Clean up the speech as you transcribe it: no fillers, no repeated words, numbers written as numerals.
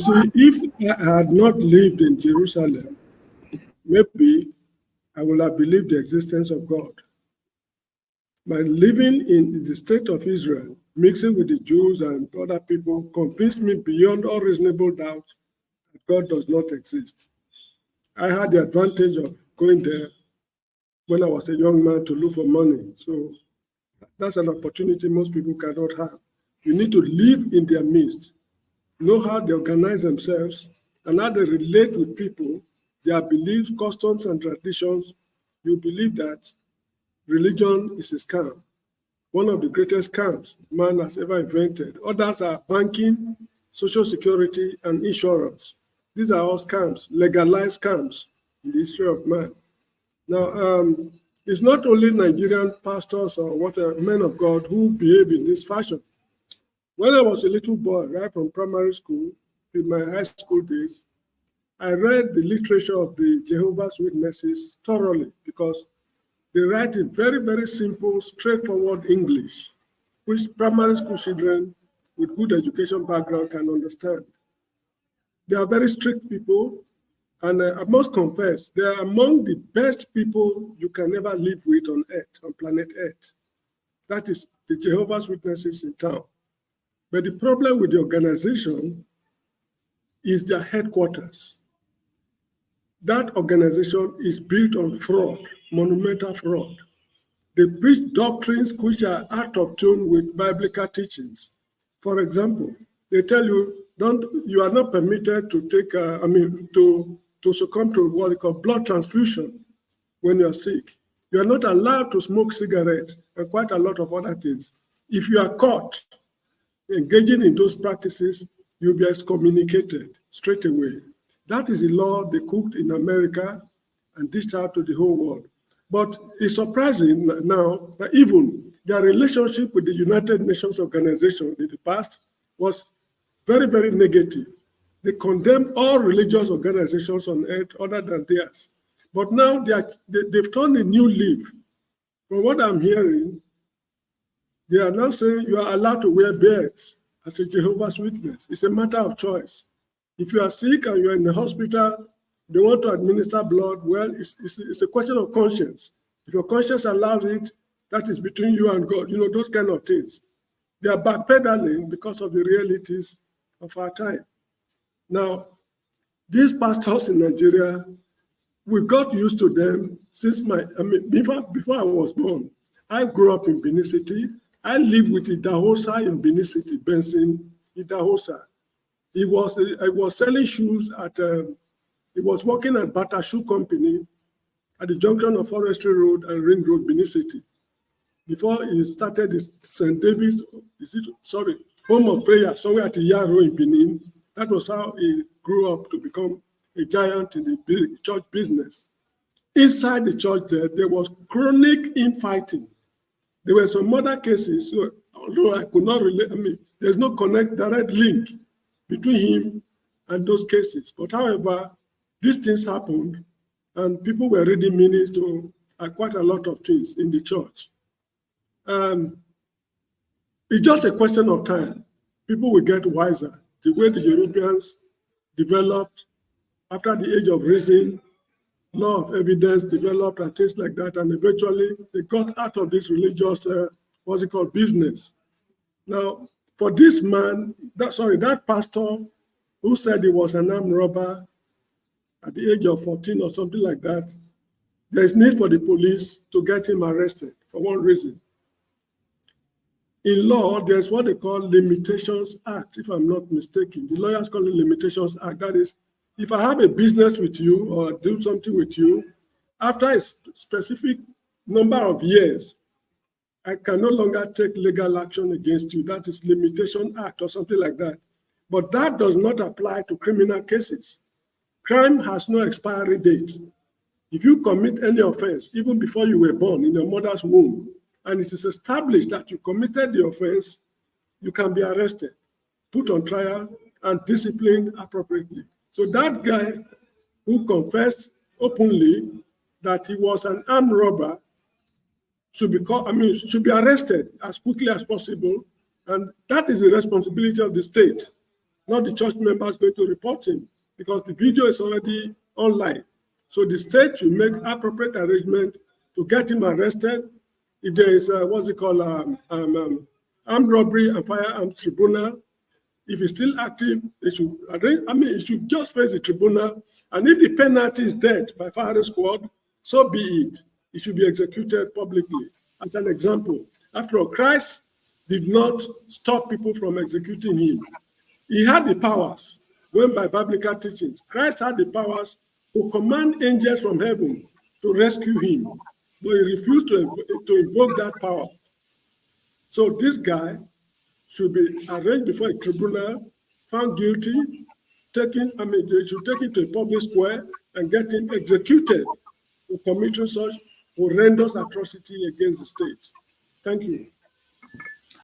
See, if I had not lived in Jerusalem, maybe I would have believed the existence of God. But living in the state of Israel, mixing with the Jews and other people, convinced me beyond all reasonable doubt that God does not exist. I had the advantage of going there when I was a young man to look for money. So that's an opportunity most people cannot have. You need to live in their midst, know how they organize themselves, and how they relate with people, their beliefs, customs, and traditions. You believe that religion is a scam, one of the greatest scams man has ever invented. Others are banking, social security, and insurance. These are all scams, legalized scams in the history of man. Now, it's not only Nigerian pastors or men of God who behave in this fashion. When I was a little boy, right from primary school in my high school days, I read the literature of the Jehovah's Witnesses thoroughly because they write in very, very simple, straightforward English, which primary school children with good education background can understand. They are very strict people, and I must confess, they are among the best people you can ever live with on Earth, on planet Earth. That is the Jehovah's Witnesses in town. But the problem with the organization is their headquarters. That organization is built on fraud, monumental fraud. They preach doctrines which are out of tune with biblical teachings. For example, they tell you, you are not permitted to take, to succumb to what they call blood transfusion when you are sick. You are not allowed to smoke cigarettes and quite a lot of other things. If you are caught engaging in those practices, you'll be excommunicated straight away. That is the law they cooked in America and dished out to the whole world. But it's surprising now that even their relationship with the United Nations organization in the past was very, very negative. They condemned all religious organizations on earth other than theirs. But now they've turned a new leaf. From what I'm hearing, they are now saying you are allowed to wear beards as a Jehovah's Witness. It's a matter of choice. If you are sick and you're in the hospital, they want to administer blood, well, it's a question of conscience. If your conscience allows it, that is between you and God, those kind of things. They are backpedaling because of the realities of our time. Now, these pastors in Nigeria, we got used to them since before I was born. I grew up in Benin City. I lived with Idahosa in Benin City, Benson, Idahosa. He was selling shoes he was working at Bata Shoe Company at the junction of Forestry Road and Ring Road, Benin City. Before he started his St. David's, home of prayer, somewhere at Yaro in Benin. That was how he grew up to become a giant in the church business. Inside the church there was chronic infighting. There were some other cases, so although I could not relate, there's no direct link between him and those cases. But however, these things happened, and people were reading meanings to quite a lot of things in the church. It's just a question of time. People will get wiser. The way the Europeans developed after the age of reason, law of evidence developed and things like that, and eventually they got out of this religious, business. Now, for this man, that pastor who said he was an armed robber at the age of 14 or something like that, there's need for the police to get him arrested for one reason. In law, there's what they call Limitations Act, if I'm not mistaken. The lawyers call it Limitations Act. That is, if I have a business with you or do something with you, after a specific number of years, I can no longer take legal action against you. That is Limitation Act or something like that. But that does not apply to criminal cases. Crime has no expiry date. If you commit any offense, even before you were born in your mother's womb, and it is established that you committed the offense, you can be arrested, put on trial, and disciplined appropriately. So that guy who confessed openly that he was an armed robber should be arrested as quickly as possible, and that is the responsibility of the state. not the church members going to report him, because the video is already online. So the state should make appropriate arrangement to get him arrested. If there is armed robbery and firearms tribunal, if he's still active, they should arrange. I mean, he should just face the tribunal. And if the penalty is death by firing squad, so be it. It should be executed publicly. As an example, after all, Christ did not stop people from executing him. He had the powers, going by biblical teachings. Christ had the powers to command angels from heaven to rescue him, but he refused to invoke that power. So this guy should be arraigned before a tribunal, found guilty, they should take him to a public square and get him executed for committing such horrendous atrocity against the state. Thank you.